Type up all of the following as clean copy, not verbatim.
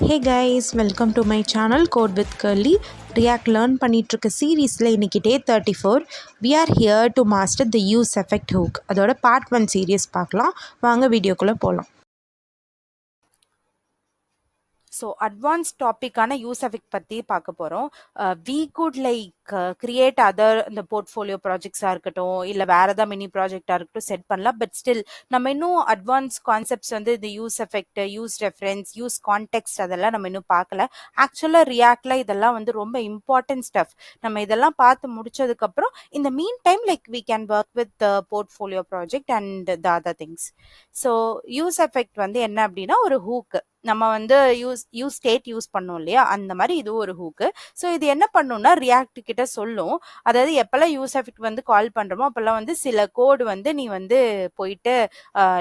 Hey guys, welcome to my channel Code with Curly. React learn பண்ணிட்டு இருக்க சீரீஸில் இன்றைக்கி டே 34. We are here to master the use effect hook. அதோட part 1 series பார்க்கலாம். வாங்க வீடியோக்குள்ளே போகலாம். ஸோ அட்வான்ஸ் டாப்பிக்கான யூஸ் எஃபெக்ட் பற்றி பார்க்க போகிறோம். We could like create other இந்த போர்ட்ஃபோலியோ ப்ராஜெக்ட்ஸாக இருக்கட்டும், இல்லை வேறு ஏதாவது மினி ப்ராஜெக்டாக இருக்கட்டும் செட் பண்ணலாம். பட் ஸ்டில் நம்ம இன்னும் அட்வான்ஸ் கான்செப்ட்ஸ் வந்து இந்த use effect, use reference, use context அதெல்லாம் நம்ம இன்னும் பார்க்கல. ஆக்சுவலாக ரியாக்டில் இதெல்லாம் வந்து ரொம்ப இம்பார்ட்டன்ட் ஸ்டஃப். நம்ம இதெல்லாம் பார்த்து முடிச்சதுக்கப்புறம் இந்த mean time like we can work with portfolio project and the other things. So use effect வந்து என்ன அப்படின்னா ஒரு ஹூக்கு. நம்ம வந்து யூஸ் ஸ்டேட் யூஸ் பண்ணோம் இல்லையா, அந்த மாதிரி இது ஒரு ஹூக்கு. ஸோ இது என்ன பண்ணும்னா ரியாக்ட் கிட்ட சொல்லும். அதாவது எப்பெல்லாம் யூஸ் எஃபெக்ட் வந்து கால் பண்றோமோ அப்பெல்லாம் வந்து சில கோடு வந்து நீ வந்து போயிட்டு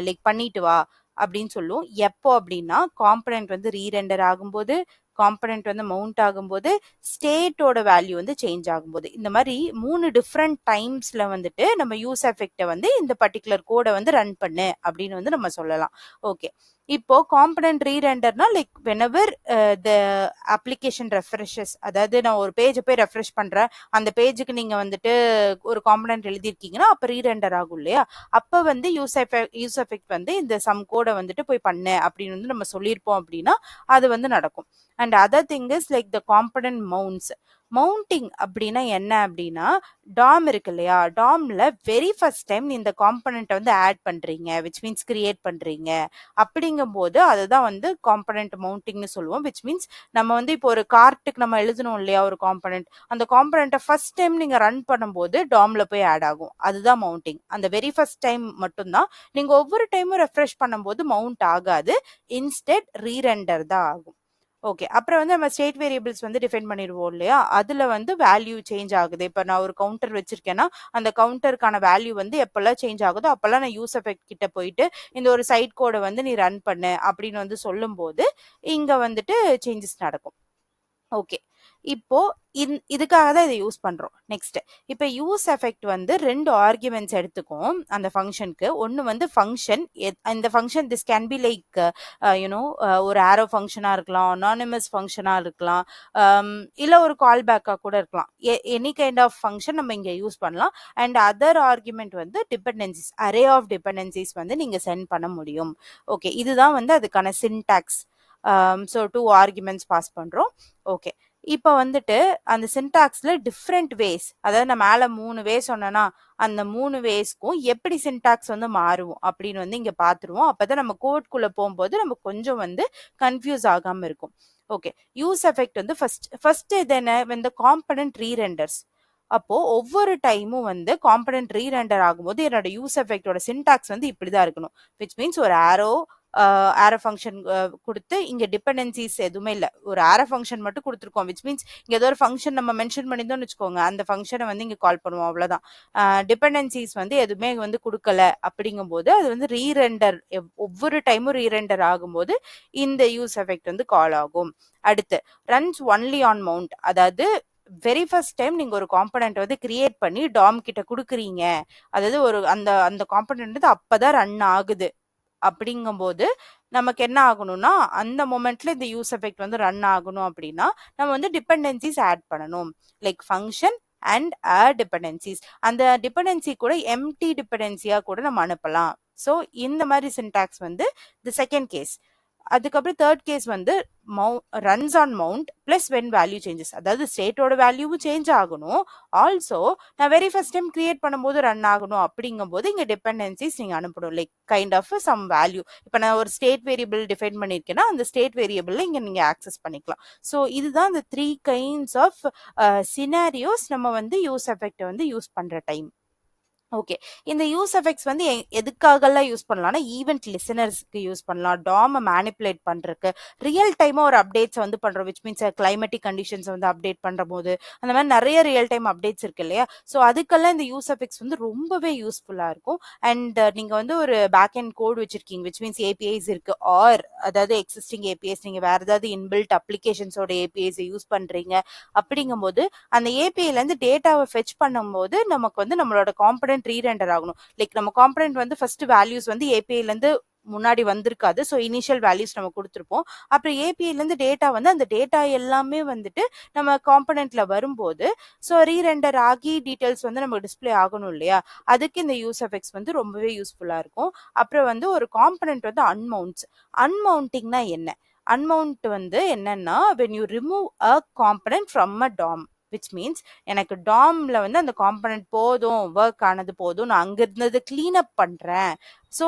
லைக் பண்ணிட்டு வா அப்படின்னு சொல்லும். எப்போ அப்படின்னா காம்பனன்ட் வந்து ரீரெண்டர் ஆகும்போது, காம்பனன்ட் வந்து மவுண்ட் ஆகும்போது, ஸ்டேட்டோட வேல்யூ வந்து சேஞ்ச் ஆகும்போது, இந்த மாதிரி 3 டிஃப்ரெண்ட் டைம்ஸ்ல வந்துட்டு நம்ம யூஸ் எஃபெக்டை வந்து இந்த பர்டிகுலர் கோடை வந்து ரன் பண்ணு அப்படின்னு வந்து நம்ம சொல்லலாம். ஓகே, இப்போ காம்பனன்ட் ரீரெண்டர்னா like whenever the application refreshes, அதாவது நான் ஒரு பேஜை போய் ரெஃப்ரெஷ் பண்றேன், அந்த பேஜுக்கு நீங்க வந்துட்டு ஒரு காம்பனன்ட் எழுதிருக்கீங்கன்னா அப்ப ரீரெண்டர் ஆகும் இல்லையா, அப்ப வந்து யூஸ் எஃபெக்ட் வந்து இந்த சம் கோடை வந்துட்டு போய் பண்ணு அப்படின்னு வந்து நம்ம சொல்லியிருப்போம் அப்படின்னா அது வந்து நடக்கும். And other thing is like the component mounts. Mounting அப்படின்னா என்ன அப்படின்னா, டாம் இருக்கு இல்லையா, டாம்ல வெரி ஃபர்ஸ்ட் டைம் இந்த காம்பனன்ட்டை வந்து ஆட் பண்றீங்க, விச் மீன்ஸ் கிரியேட் பண்றீங்க. அப்படிங்கும்போது அதுதான் வந்து காம்பனன்ட் மவுண்டிங்னு சொல்லுவோம். விச் மீன்ஸ் நம்ம வந்து இப்போ ஒரு கார்ட்டுக்கு நம்ம எழுதணும் இல்லையா ஒரு காம்பனன்ட், அந்த காம்பனன்ட்டை ஃபர்ஸ்ட் டைம் நீங்க ரன் பண்ணும்போது டாம்ல போய் ஆட் ஆகும். அதுதான் மவுண்டிங். அந்த வெரி ஃபர்ஸ்ட் டைம் மட்டும்தான். நீங்க ஒவ்வொரு டைமும் ரெஃப்ரெஷ் பண்ணும்போது மவுண்ட் ஆகாது, இன்ஸ்டெட் ரீரெண்டர் தான் ஆகும். ஓகே, அப்புறம் வந்து நம்ம ஸ்டேட் வேரியபிள்ஸ் வந்து டிஃபைன் பண்ணிடுவோம் இல்லையா, அதுல வந்து வேல்யூ சேஞ்ச் ஆகுது. இப்போ நான் ஒரு கவுண்டர் வச்சிருக்கேன்னா அந்த கவுண்டருக்கான வேல்யூ வந்து எப்பெல்லாம் சேஞ்ச் ஆகுதோ அப்பெல்லாம் நான் யூஸ் எஃபெக்ட் கிட்ட போயிட்டு இந்த ஒரு சைட் கோடை வந்து நீ ரன் பண்ணு அப்படின்னு வந்து சொல்லும் போது இங்க வந்துட்டு சேஞ்சஸ் நடக்கும். ஓகே, இப்போ இதுக்காக தான் இதை யூஸ் பண்றோம். நெக்ஸ்ட், இப்போ யூஸ் எஃபெக்ட் வந்து 2 ஆர்குமெண்ட்ஸ் எடுத்துக்கும் அந்த ஃபங்க்ஷனுக்கு. ஒன்னு வந்து ஃபங்க்ஷன், இந்த function this can be like you know ஒரு ஆரோ ஃபங்க்ஷனா இருக்கலாம், அனானிமஸ் ஃபங்க்ஷனா இருக்கலாம், இல்ல ஒரு கால் பேக்கா கூட இருக்கலாம். எனி கைண்ட் ஆஃப் ஃபங்க்ஷன் நம்ம இங்க யூஸ் பண்ணலாம். அண்ட் அதர் ஆர்குமெண்ட் வந்து டிபெண்டன்சிஸ், அரே ஆஃப் டிபெண்டன்சிஸ் வந்து நீங்க சென்ட் பண்ண முடியும். ஓகே, இதுதான் வந்து அதுக்கான சின்டாக்ஸ். ஸோ 2 ஆர்குமெண்ட்ஸ் பாஸ் பண்றோம். ஓகே, இப்போ வந்துட்டு அந்த சின்டாக்ஸ்ல டிஃப்ரெண்ட் வேஸ், அதாவது நான் மேல 3 வே சொன்னேன்னா அந்த 3 வேஸ்க்கும் எப்படி சின்டாக்ஸ் வந்து மாறும் அப்படின்னு வந்து இங்க பாத்துருவோம். அப்பதான் நம்ம கோட்குள்ள போகும்போது நம்ம கொஞ்சம் வந்து கன்ஃபியூஸ் ஆகாம இருக்கும். ஓகே, யூஸ் எஃபெக்ட் வந்து ஃபர்ஸ்ட் இது என்ன, இந்த காம்பனன்ட் ரீரெண்டர்ஸ். அப்போ ஒவ்வொரு டைமும் வந்து காம்பனன்ட் ரீரெண்டர் ஆகும்போது என்னோட யூஸ் எஃபெக்டோட சின்டாக்ஸ் வந்து இப்படிதான் இருக்கணும். விச் மீன்ஸ் ஒரு ஆரோ ஃபங்க்ஷன் கொடுத்து இங்க டிபெண்டன்சிஸ் எதுவுமே இல்லை, ஒரு ஆரோ ஃபங்க்ஷன் மட்டும் கொடுத்துருக்கோம். விச் மீன்ஸ் இங்க ஏதோ ஒரு ஃபங்க்ஷன் நம்ம மென்ஷன் பண்ணியிருந்தோம்னு வச்சுக்கோங்க, அந்த ஃபங்க்ஷனை வந்து இங்க கால் பண்ணுவோம், அவ்வளவுதான். டிபெண்டன்சிஸ் வந்து எதுவுமே வந்து கொடுக்கல. அப்படிங்கும்போது அது வந்து ரீரெண்டர், ஒவ்வொரு டைமும் ரீரெண்டர் ஆகும்போது இந்த யூஸ் எஃபெக்ட் வந்து கால் ஆகும். அடுத்து ரன்ஸ் ஒன்லி ஆன் மவுண்ட், அதாவது வெரி ஃபர்ஸ்ட் டைம் நீங்க ஒரு காம்பனன்ட் வந்து கிரியேட் பண்ணி டாம் கிட்ட கொடுக்குறீங்க, அதாவது ஒரு அந்த அந்த காம்பனன்ட் வந்து அப்பதான் ரன் ஆகுது. அப்படிங்கும்போது நமக்கு என்ன ஆகணும்னா அந்த மொமெண்ட்ல இந்த யூஸ் எஃபெக்ட் வந்து ரன் ஆகணும் அப்படின்னா நம்ம வந்து டிபெண்டன்சிஸ் ஆட் பண்ணணும். லைக் ஃபங்க்ஷன் அண்ட் டிபெண்டன்சிஸ், அந்த டிபெண்டன்சி கூட எம்டி டிபெண்டன்சியா கூட நம்ம அனுப்பலாம். ஸோ இந்த மாதிரி சின்டாக்ஸ் வந்து தி செகண்ட் கேஸ். அதுக்கப்புறம் தேர்ட் கேஸ் வந்து runs on mount plus when value changes, அதாவது ஸ்டேட்டோட வேல்யூவும் சேஞ்ச் ஆகணும், ஆல்சோ நான் வெரி ஃபர்ஸ்ட் டைம் கிரியேட் பண்ணும்போது ரன் ஆகணும். அப்படிங்கும்போது இங்க டிபெண்டன்சிஸ் நீங்க அனுப்பணும், like kind of some value. இப்போ நான் ஒரு ஸ்டேட் வேரியபிள் டிஃபைன் பண்ணியிருக்கேன்னா அந்த ஸ்டேட் வேரியபிள் இங்க நீங்க ஆக்சஸ் பண்ணிக்கலாம். ஸோ இதுதான் இந்த 3 கைண்ட்ஸ் ஆஃப் சினாரியோஸ் நம்ம வந்து யூஸ் எஃபெக்ட் வந்து யூஸ் பண்ற டைம். ஓகே, இந்த யூஸ் எஃபெக்ட்ஸ் வந்து எதுக்காகலாம் யூஸ் பண்ணலாம்னா ஈவென்ட் லிசனர்ஸ்க்கு யூஸ் பண்ணலாம், டாமை மேனிப்புலேட் பண்றதுக்கு, ரியல் டைமா ஒரு அப்டேட்ஸ் வந்து பண்றோம். விச் மீன்ஸ் கிளைமேட்டிக் கண்டிஷன்ஸ் வந்து அப்டேட் பண்ற போது அந்த மாதிரி நிறைய ரியல் டைம் அப்டேட்ஸ் இருக்கு இல்லையா, ஸோ அதுக்கெல்லாம் இந்த யூஸ் எஃபெக்ட்ஸ் வந்து ரொம்பவே யூஸ்ஃபுல்லா இருக்கும். அண்ட் நீங்க வந்து ஒரு பேக் அண்ட் கோட் வச்சிருக்கீங்க, விச் மீன்ஸ் ஏபிஐஸ் இருக்கு, ஆர் அதாவது எக்ஸிஸ்டிங் ஏபிஐஸ், நீங்க வேற ஏதாவது இன்பில்ட் அப்ளிகேஷன்ஸோட ஏபிஐஸ் யூஸ் பண்றீங்க. அப்படிங்கும்போது அந்த ஏபிஐல இருந்து டேட்டாவை ஃபெச் பண்ணும்போது நமக்கு வந்து நம்மளோட காம்பனன்ட் ரீரெண்டர் ஆகணும். லைக் நம்ம காம்பனன்ட் வந்து ஃபர்ஸ்ட் வேல்யூஸ் வந்து ஏபிஐல இருந்து முன்னாடி வந்திருக்காது. ஸோ இனிஷியல் வேல்யூஸ் நம்ம கொடுத்துருப்போம். அப்புறம் ஏபிஐலேருந்து டேட்டா வந்து அந்த டேட்டா எல்லாமே வந்துட்டு நம்ம காம்பனண்ட்ல வரும்போது ஸோ ரீரெண்டர் ஆகி டீட்டெயில்ஸ் வந்து நமக்கு டிஸ்பிளே ஆகணும் இல்லையா? அதுக்கு இந்த யூஸ் எஃபெக்ட்ஸ் வந்து ரொம்பவே யூஸ்ஃபுல்லாக இருக்கும். அப்புறம் வந்து ஒரு காம்பனண்ட் வந்து அன்மவுண்டிங்னா என்ன? அன்மவுண்ட் வந்து என்னன்னா when you remove a component from a DOM which means எனக்கு டாம்ல வந்து அந்த காம்பனண்ட் போதும், ஒர்க் ஆனது போதும், நான் அங்க இருந்தது கிளீன் அப் பண்றேன். ஸோ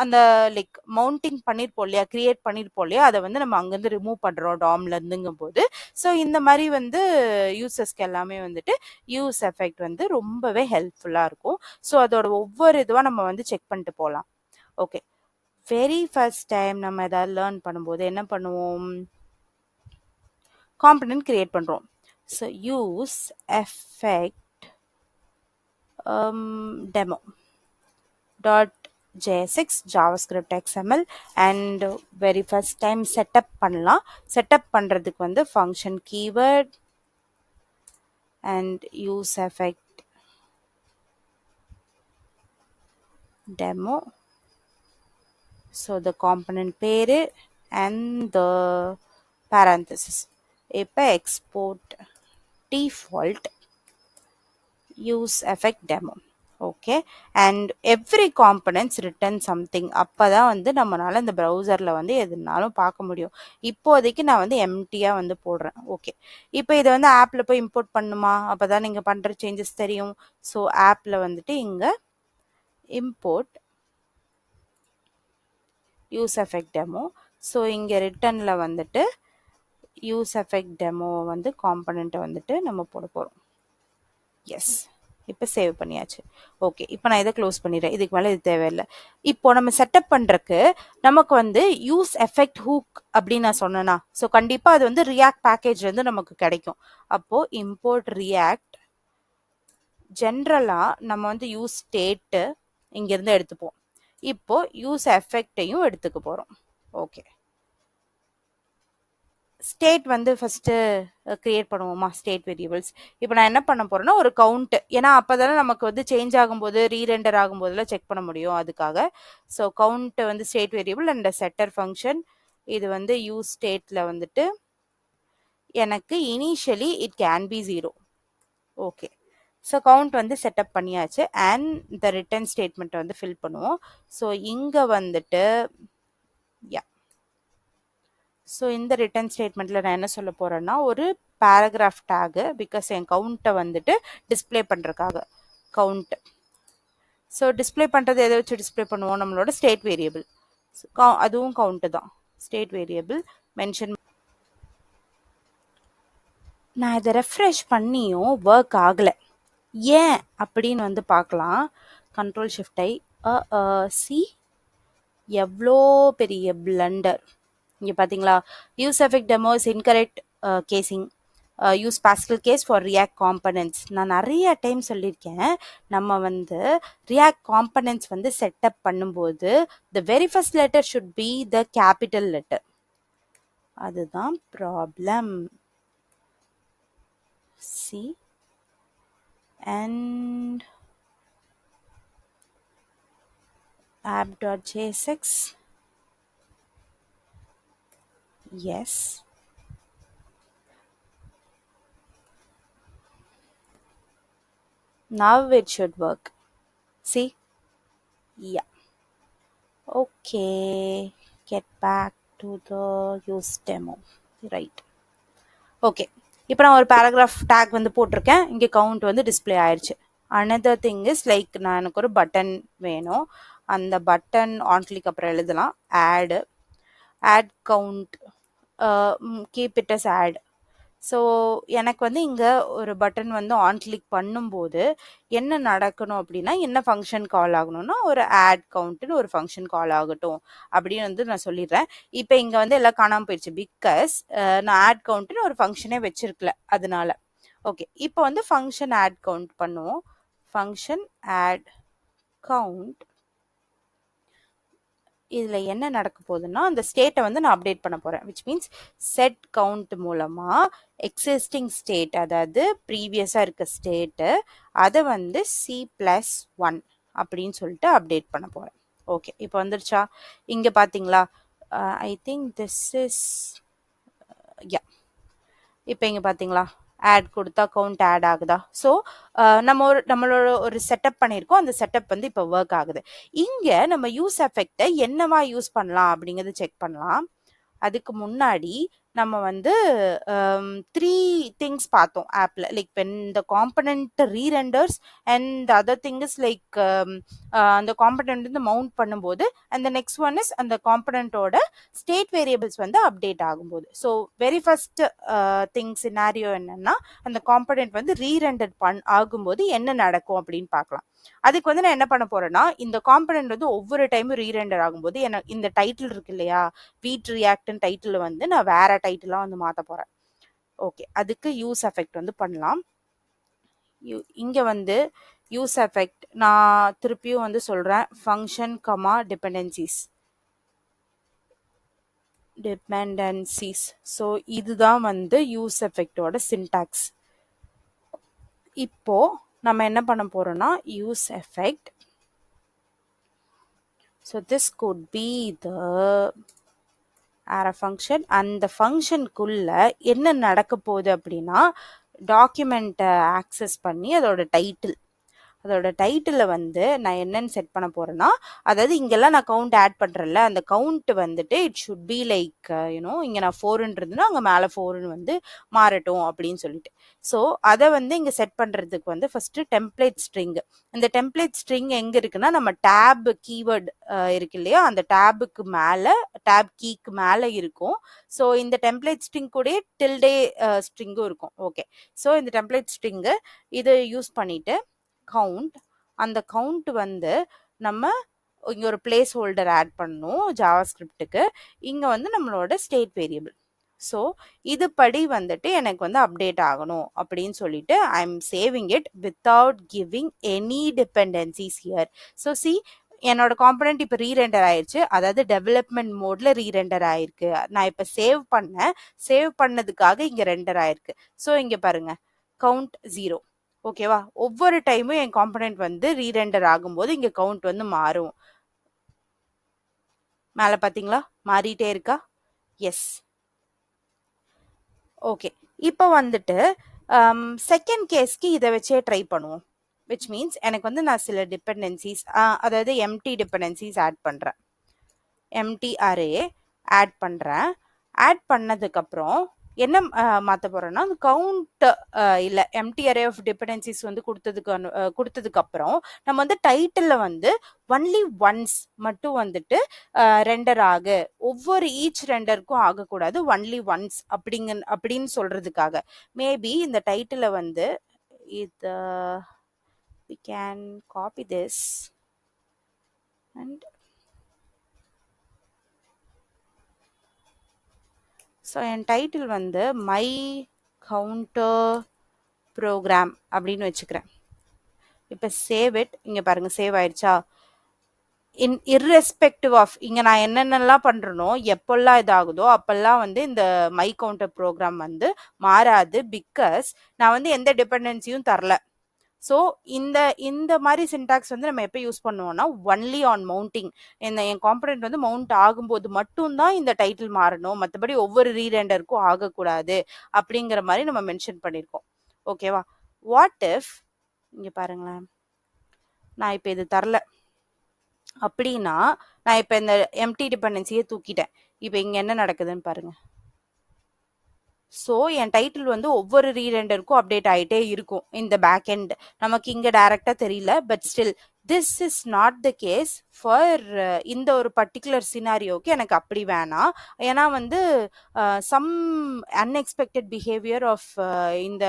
அந்த லைக் மவுண்டிங் பண்ணிருப்போம் இல்லையா, கிரியேட் பண்ணிருப்போம் இல்லையா, அதை வந்து நம்ம அங்கேருந்து ரிமூவ் பண்றோம் டாம்ல இருந்துங்கும் போது ஸோ இந்த மாதிரி வந்து யூசர்ஸ்க்கு எல்லாமே வந்துட்டு யூஸ் எஃபெக்ட் வந்து ரொம்பவே ஹெல்ப்ஃபுல்லா இருக்கும். ஸோ அதோட ஒவ்வொரு இதுவா நம்ம வந்து செக் பண்ணிட்டு போகலாம். ஓகே, வெரி ஃபர்ஸ்ட் டைம் நம்ம ஏதாவது லேர்ன் பண்ணும்போது என்ன பண்ணுவோம்? காம்பனன்ட் கிரியேட் பண்றோம். So use effect demo dot JSX JavaScript XML and very first time setup பண்ணலாம். செட்டப் பண்றதுக்கு வந்து function keyword and use effect demo. So the component பேரு and the parenthesis. இப்போ export default use effect demo. Okay, and every components return something. அப்போ தான் வந்து நம்மளால இந்த ப்ரௌசரில் வந்து எதுனாலும் பார்க்க முடியும். இப்போதைக்கு நான் வந்து எம்டியாக வந்து போடுறேன். ஓகே, இப்போ இதை வந்து ஆப்பில் போய் இம்போர்ட் பண்ணுமா? அப்போ தான் நீங்கள் பண்ணுற சேஞ்சஸ் தெரியும். ஸோ ஆப்பில் வந்துட்டு இங்கே import use effect demo. So இங்கே ரிட்டர்னில் வந்துட்டு யூஸ் எஃபெக்ட் டெமோ வந்து காம்பனண்ட்டை வந்துட்டு நம்ம போட போகிறோம். எஸ், இப்போ சேவ் பண்ணியாச்சு. ஓகே, இப்போ நான் இதை க்ளோஸ் பண்ணிடுறேன். இதுக்கு மேலே இது தேவையில்லை. இப்போ நம்ம செட்டப் பண்ணுறக்கு நமக்கு வந்து யூஸ் எஃபெக்ட் ஹூக் அப்படின்னு நான் சொன்னேன்னா ஸோ கண்டிப்பாக அது வந்து ரியாக்ட் பேக்கேஜ்லேருந்து நமக்கு கிடைக்கும். அப்போது இம்போர்ட் ரியாக்ட் ஜென்ரலாக நம்ம வந்து யூஸ் ஸ்டேட்டு இங்கேருந்து எடுத்துப்போம். இப்போ யூஸ் எஃபெக்டையும் எடுத்துக்க போகிறோம். ஓகே, ஸ்டேட் வந்து ஃபஸ்ட்டு க்ரியேட் பண்ணுவோமா, ஸ்டேட் வேரியபிள்ஸ். இப்போ நான் என்ன பண்ண போகிறேன்னா ஒரு கவுண்ட், ஏன்னா அப்போ தானே நமக்கு வந்து சேஞ்ச் ஆகும்போது ரீரெண்டர் ஆகும்போதெல்லாம் செக் பண்ண முடியும் அதுக்காக. ஸோ கவுண்ட் வந்து ஸ்டேட் வேரியபிள் அண்ட் செட்டர் ஃபங்க்ஷன். இது வந்து யூஸ் ஸ்டேட்டில் வந்துட்டு எனக்கு initially it can be 0. Okay, so count வந்து செட்டப் பண்ணியாச்சு அண்ட் இந்த ரிட்டர்ன் ஸ்டேட்மெண்ட்டை வந்து ஃபில் பண்ணுவோம். ஸோ இங்கே வந்துட்டு யா, ஸோ இந்த ரிட்டர்ன் ஸ்டேட்மெண்ட்டில் நான் என்ன சொல்ல போகிறேன்னா ஒரு பேராகிராஃப் டேகு, பிகாஸ் என் கவுண்ட்டை வந்துட்டு டிஸ்பிளே பண்ணுறதுக்காக கவுண்ட். ஸோ டிஸ்பிளே பண்ணுறது எதை வச்சு டிஸ்பிளே பண்ணுவோம்? நம்மளோட ஸ்டேட் வேரியபிள். அதுவும் கவுண்ட்டு தான். State variable mention. நான் இதை ரெஃப்ரெஷ் பண்ணியும் ஒர்க் ஆகலை. ஏன் அப்படின்னு வந்து பார்க்கலாம். கண்ட்ரோல் ஷிஃப்ட் சி, எவ்வளோ பெரிய பிளண்டர் இங்கே பார்த்தீங்களா? Use effect demo is incorrect casing, use Pascal case for React components. நான் நிறைய டைம் சொல்லியிருக்கேன், நம்ம வந்து ரியாக்ட் காம்பனன்ட்ஸ் வந்து செட்டப் பண்ணும்போது the very first letter should be the capital letter. அதுதான் problem. C and app.jsx. Yes, now it should work. See, yeah. Okay, get back to the use demo. Right. Okay, இப்போ நான் ஒரு paragraph take வந்து போட்டிருக்கேன். இங்கே count வந்து display ஆயிடுச்சு. Another thing is like நான் எனக்கு ஒரு பட்டன் வேணும். அந்த பட்டன் ஆன் கிளிக் அப்புறம் எழுதலாம் add count, keep it as add. So எனக்கு வந்து இங்கே ஒரு பட்டன் வந்து ஆன் கிளிக் பண்ணும்போது என்ன நடக்கணும் அப்படின்னா, என்ன ஃபங்க்ஷன் கால் ஆகணும்னா ஒரு ஆட் கவுண்ட்னு ஒரு ஃபங்க்ஷன் கால் ஆகட்டும் அப்படின்னு வந்து நான் சொல்லிடுறேன். இப்போ இங்கே வந்து எல்லாம் காணாமல் போயிடுச்சு, பிகாஸ் நான் ஆட் கவுண்ட்னு ஒரு ஃபங்க்ஷனே வச்சிருக்கல அதனால. ஓகே, இப்போ வந்து ஃபங்க்ஷன் ஆட் கவுண்ட் பண்ணுவோம். ஃபங்க்ஷன் ஆட் கவுண்ட், இதில் என்ன நடக்க போகுதுன்னா அந்த ஸ்டேட்டை வந்து நான் அப்டேட் பண்ண போகிறேன். விச் மீன்ஸ் செட் கவுண்ட் மூலமாக எக்ஸிஸ்டிங் ஸ்டேட், அதாவது ப்ரீவியஸாக இருக்க ஸ்டேட்டு, அதை வந்து C+1 அப்படின்னு சொல்லிட்டு அப்டேட் பண்ண போகிறேன். ஓகே, இப்போ வந்துருச்சா? இங்க பாத்தீங்களா? I think this is yeah. இப்போ இங்க பாத்தீங்களா? ஆட் கொடுத்தா கவுண்ட் ஆட் ஆகுதா? ஸோ நம்மளோட ஒரு செட்டப் பண்ணியிருக்கோம். அந்த செட்டப் வந்து இப்போ ஒர்க் ஆகுது. இங்க நம்ம யூஸ் எஃபெக்டை என்னவா யூஸ் பண்ணலாம் அப்படிங்கிறது செக் பண்ணலாம். அதுக்கு முன்னாடி நம்ம வந்து 3 திங்ஸ் பார்த்தோம் ஆப்ல. Like when the component rerenders and other thing is like அந்த காம்பனன்ட் வந்து மவுண்ட் பண்ணும்போது அந்த நெக்ஸ்ட் ஒன் இஸ் அந்த காம்பனன்ட்டோட ஸ்டேட் வேரியபிள்ஸ் வந்து அப்டேட் ஆகும்போது. So very first thing scenario என்னன்னா அந்த காம்பனன்ட் வந்து ரீரெண்டர் ஆகும்போது என்ன நடக்கும் அப்படின்னு பார்க்கலாம். அதுக்கு வந்து நான் என்ன பண்ண போறேன்னா இந்த காம்பனன்ட் வந்து ஒவ்வொரு டைமும் ரீரெண்டர் ஆகும்போது எனக்கு இந்த டைட்டில் இருக்கு இல்லையா, வீட் ரியாக்ட்னு டைட்டில் வந்து நான் வேற டைட்டிலா வந்து மாத்த போறேன். ஓகே, அதுக்கு யூஸ் எஃபெக்ட் வந்து பண்ணலாம். இங்க வந்து யூஸ் எஃபெக்ட் நான் திருப்பியும் வந்து சொல்றேன், ஃபங்க்ஷன் கமா டிபெண்டன்சிஸ். ஸோ இதுதான் வந்து யூஸ் எஃபெக்டோட சின்டாக்ஸ். இப்போ நம்ம என்ன பண்ண போறோம்னா use effect. So this could be the array function. அந்த ஃபங்க்ஷனுக்குள்ள என்ன நடக்க போகுது அப்படின்னா டாக்குமெண்ட்டை ஆக்சஸ் பண்ணி அதோட டைட்டில் வந்து நான் என்னன்னு செட் பண்ண போறேன்னா, அதாவது இங்கெல்லாம் நான் கவுண்ட் ஆட் பண்றேன்ல, அந்த கவுண்ட் வந்துட்டு இட் ஷுட் பி லைக் இங்க நான் 4ன்றதுன்னா அங்க மேல 4ன்னு வந்து மாறட்டும் அப்படின்னு சொல்லிட்டு. ஸோ அதை வந்து இங்க செட் பண்றதுக்கு வந்து ஃபர்ஸ்ட் டெம்ப்ளேட் ஸ்ட்ரிங். இந்த டெம்ப்ளேட் ஸ்ட்ரிங் எங்க இருக்குன்னா நம்ம டேப் கீவேர்ட் இருக்கு இல்லையா, அந்த டேபுக்கு மேல டேப் கீக்கு மேல இருக்கும். ஸோ இந்த டெம்ப்ளேட் ஸ்ட்ரிங் கூட டில்டே ஸ்ட்ரிங்கும் இருக்கும். ஓகே, ஸோ இந்த டெம்ப்ளேட் ஸ்ட்ரிங் இதை யூஸ் பண்ணிட்டு கவுண்ட், அந்த கவுண்ட் வந்து நம்ம இங்க ஒரு பிளேஸ் ஹோல்டர் ஆட் பண்ணணும் ஜாவாஸ்கிரிப்டுக்கு. இங்க வந்து நம்மளோட ஸ்டேட் வேரியபிள். ஸோ இது படி வந்துட்டு எனக்கு வந்து அப்டேட் ஆகணும் அப்படின்னு சொல்லிட்டு I am saving it without giving any dependencies here. So C என்னோட காம்பனன்ட் இப்போ ரீரெண்டர் ஆயிடுச்சு, அதாவது டெவலப்மெண்ட் மோட்ல ரீரெண்டர் ஆயிருக்கு. நான் இப்போ சேவ் பண்ணதுக்காக இங்க ரெண்டர் ஆயிருக்கு. ஸோ இங்க பாருங்க கவுண்ட் 0. ஓகேவா, ஒவ்வொரு டைமும் என் காம்பனன்ட் வந்து ரீரெண்டர் ஆகும்போது இங்க கவுண்ட் வந்து மாறும். மேல பாத்தீங்களா மாறிட்டே இருக்கா? எஸ். ஓகே, இப்போ வந்துட்டு செகண்ட் கேஸ்க்கு இதை வச்சே ட்ரை பண்ணுவோம். விச் மீன்ஸ் எனக்கு வந்து நான் சில டிபெண்டன்சிஸ் அதாவது எம்டி டிபெண்டன்சிஸ் ஆட் பண்றேன். எம்டி அரே ஆட் பண்றேன். ஆட் பண்ணதுக்கப்புறம் என்ன மாற்ற போறோம்னா அந்த கவுண்ட் இல்லை எம்டி அரே ஆஃப் டிபெண்டன்சிஸ் வந்து கொடுத்ததுக்கு அப்புறம் நம்ம வந்து டைட்டில் வந்து ஒன்லி ஒன்ஸ் மட்டும் வந்துட்டு ரெண்டர் ஒவ்வொரு ஈச் ரெண்டருக்கும் ஆகக்கூடாது, ஒன்லி ஒன்ஸ் அப்படின்னு சொல்றதுக்காக மேபி இந்த டைட்டில் வந்து இது we can copy this and so N title வந்து மை கவுண்டர் ப்ரோக்ராம் அப்படின்னு வச்சுக்கிறேன். இப்போ சேவ் இட். இங்கே பாருங்க சேவ் ஆயிடுச்சா? இர்ரெஸ்பெக்டிவ் ஆஃப் இங்கே நான் என்னென்னலாம் பண்ணுறனோ எப்போல்லாம் இதாகுதோ அப்போல்லாம் வந்து இந்த மை கவுண்டர் ப்ரோக்ராம் வந்து மாறாது. பிகாஸ் நான் வந்து எந்த டிபெண்டன்சியும் தரல. ஸோ இந்த மாதிரி சின்டாக்ஸ் வந்து நம்ம எப்போ யூஸ் பண்ணுவோம்னா only on mounting. N component வந்து மவுண்ட் ஆகும்போது மட்டும்தான் இந்த டைட்டில் மாறணும், மற்றபடி ஒவ்வொரு ரீரெண்டருக்கும் ஆகக்கூடாது அப்படிங்கிற மாதிரி நம்ம மென்ஷன் பண்ணியிருக்கோம். ஓகேவா, வாட் இஃப் இங்கே பாருங்களேன், நான் இப்போ இது தரல அப்படின்னா நான் இப்போ இந்த எம்டி டிபெண்டன்சியை தூக்கிட்டேன். இப்போ இங்கே என்ன நடக்குதுன்னு பாருங்க. ஸோ என் டைட்டில் வந்து ஒவ்வொரு ரீரெண்டருக்கும் அப்டேட் ஆகிட்டே இருக்கும் இந்த பேக் எண்ட். நமக்கு இங்கே டைரக்டாக தெரியல, but still this is not the case for இந்த ஒரு பர்டிகுலர் சினாரியோக்கு எனக்கு அப்படி வேணாம். ஏன்னா வந்து சம் அன்எக்ஸ்பெக்டட் பிஹேவியர் ஆஃப் இந்த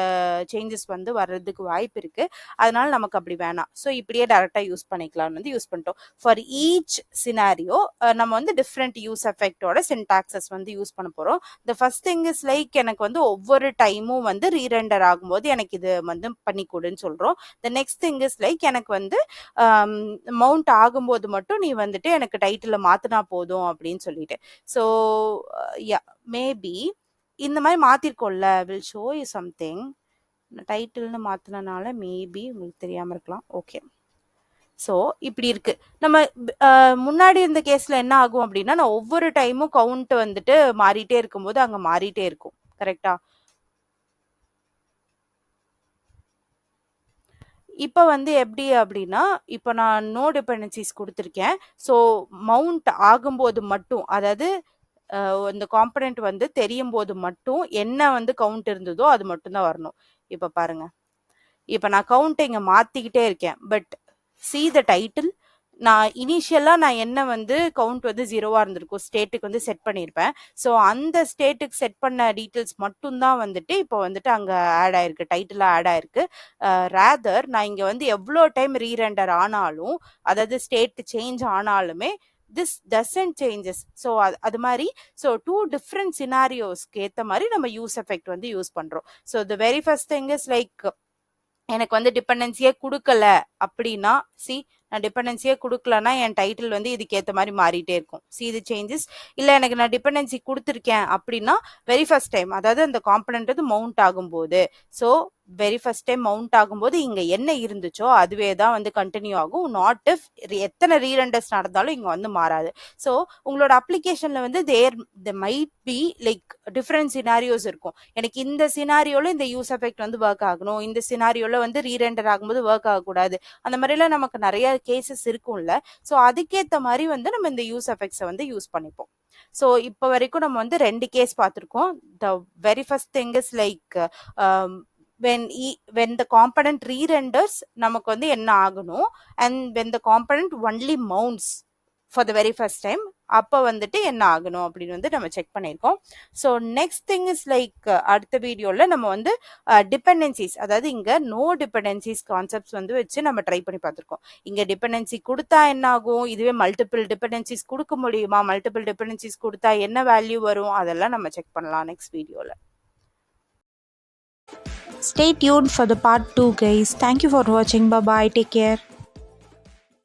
சேஞ்சஸ் வந்து வர்றதுக்கு வாய்ப்பு இருக்கு, அதனால நமக்கு அப்படி வேணாம். ஸோ இப்படியே டைரக்டாக யூஸ் பண்ணிக்கலாம்னு வந்து யூஸ் பண்ணிட்டோம். ஃபார் ஈச் சினாரியோ நம்ம வந்து டிஃப்ரெண்ட் யூஸ் எஃபெக்டோட சின்டாக்சஸ் வந்து யூஸ் பண்ண போகிறோம். The first thing is like எனக்கு வந்து ஒவ்வொரு டைமும் வந்து ரீரெண்டர் ஆகும்போது எனக்கு இது வந்து பண்ணி கொடுன்னு சொல்கிறோம். The next thing is like எனக்கு வந்து மவுண்ட் ஆகும்போது மட்டும் நீ வந்துட்டு எனக்கு டைட்டில் மாத்தினா போதும் அப்படின்னு சொல்லிட்டு. ஸோ மேபி இந்த மாதிரி மாத்திருக்கோம்ல, வில் ஷோ யூ சம்திங். டைட்டில்னு மாத்தினால மேபி உங்களுக்கு தெரியாம இருக்கலாம். ஓகே, ஸோ இப்படி இருக்கு. நம்ம முன்னாடி இருந்த கேஸ்ல என்ன ஆகும் அப்படின்னா, நான் ஒவ்வொரு டைமும் கவுண்ட் வந்துட்டு மாறிட்டே இருக்கும்போது அங்க மாறிட்டே இருக்கும். கரெக்டா? இப்போ வந்து எப்படி அப்படின்னா, இப்போ நான் நோ டிபெண்டன்சிஸ் குடுத்துருக்கேன். ஸோ மவுண்ட் ஆகும்போது மட்டும், அதாவது இந்த காம்பனன்ட் வந்து தெரியும்போது மட்டும் என்ன வந்து கவுண்ட் இருந்ததோ அது மட்டும் தான் வரணும். இப்போ பாருங்க. இப்போ நான் கவுண்ட்டை இங்க மாத்திக்கிட்டே இருக்கேன். But see the title. நான் இனிஷியலா நான் என்ன வந்து கவுண்ட் வந்து 0வா இருந்திருக்கும். ஸ்டேட்டுக்கு வந்து செட் பண்ணியிருப்பேன். ஸோ அந்த ஸ்டேட்டுக்கு செட் பண்ண டீட்டெயில்ஸ் மட்டும் தான் வந்துட்டு இப்போ வந்துட்டு அங்க ஆட் ஆயிருக்கு. டைட்டிலா ஆட் ஆயிருக்கு. ரேதர் நான் இங்க வந்து எவ்வளோ டைம் ரீரெண்டர் ஆனாலும், அதாவது ஸ்டேட் சேஞ்ச் ஆனாலுமே திஸ் டசன்ட் சேஞ்சஸ். ஸோ அது மாதிரி ஸோ 2 டிஃப்ரெண்ட் சினாரியோஸ்க்கு ஏத்த மாதிரி நம்ம யூஸ் எஃபெக்ட் வந்து யூஸ் பண்றோம். So the very first thing is like எனக்கு வந்து டிபெண்டன்சியே கொடுக்கல அப்படின்னா, நான் டிபெண்டன்சியே கொடுக்கலன்னா என் டைட்டில் வந்து இதுக்கு ஏற்ற மாதிரி மாறிட்டே இருக்கும். இது சேஞ்சஸ். இல்லை எனக்கு நான் டிபெண்டன்சி கொடுத்துருக்கேன் அப்படின்னா, வெரி ஃபர்ஸ்ட் டைம், அதாவது அந்த காம்பனன்ட் வந்து மவுண்ட் ஆகும்போது, so very first time mount ஆகும்போது இங்க என்ன இருந்துச்சோ அதுவே தான் வந்து கண்டினியூ ஆகும். நாட் இஃப் எத்தனை ரீரெண்டர்ஸ் நடந்தாலும் இங்க வந்து மாறாது. ஸோ உங்களோட அப்ளிகேஷன்ல வந்து there might be like different scenarios இருக்கும். எனக்கு இந்த சினாரியோல இந்த யூஸ் எஃபெக்ட் வந்து ஒர்க் ஆகணும், இந்த சினாரியோல வந்து ரீரெண்டர் ஆகும்போது ஒர்க் ஆகக்கூடாது, அந்த மாதிரிலாம் நமக்கு நிறைய கேசஸ் இருக்கும்ல. ஸோ அதுக்கேற்ற மாதிரி வந்து நம்ம இந்த யூஸ் எஃபெக்ட்ஸை வந்து யூஸ் பண்ணிப்போம். ஸோ இப்போ வரைக்கும் நம்ம வந்து 2 கேஸ் பார்த்துருக்கோம். த very first thing is like when the component re-renders நமக்கு வந்து என்ன ஆகணும், and when the component only mounts for the very first time அப்போ வந்துட்டு என்ன ஆகணும் அப்படின்னு வந்து நம்ம செக் பண்ணியிருக்கோம். So next thing is like அடுத்த வீடியோவில் நம்ம வந்து டிபெண்டன்சிஸ், அதாவது இங்கே நோ டிபெண்டன்சிஸ் கான்செப்ட்ஸ் வந்து வச்சு நம்ம ட்ரை பண்ணி பார்த்துருக்கோம். இங்கே டிபெண்டன்சி கொடுத்தா என்ன ஆகும், இதுவே மல்டிபிள் டிபெண்டன்சிஸ் கொடுக்க முடியுமா, மல்டிபிள் டிபெண்டன்சிஸ் கொடுத்தா என்ன வேல்யூ வரும், அதெல்லாம் நம்ம செக் பண்ணலாம் நெக்ஸ்ட் வீடியோவில். Stay tuned for the part 2, guys. Thank you for watching. Bye bye. Take care.